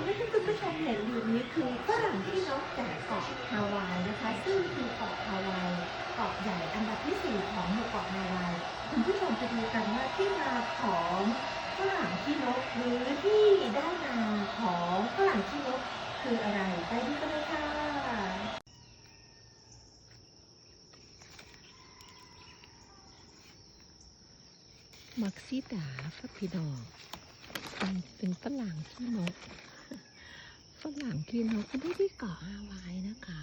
และที่คุณผู้ชมเห็นอยู่นี้คือฝรั่งขี้นกจากเกาะฮาวายนะคะซึ่งคือเกาะฮาวายเกาะใหญ่อันดับที่ 4ของหมู่เกาะฮาวายคุณผู้ชมไปดูกันว่าที่มาของฝรั่งขี้นกหรือที่ได้มาของฝรั่งขี้นกคืออะไรไปดูกันเลยค่ะมักซิดาครับพี่น้องเป็นฝรั่งขี้นกฝรั่งขี้นกไม่ได้ที่เกาะฮาวายนะคะ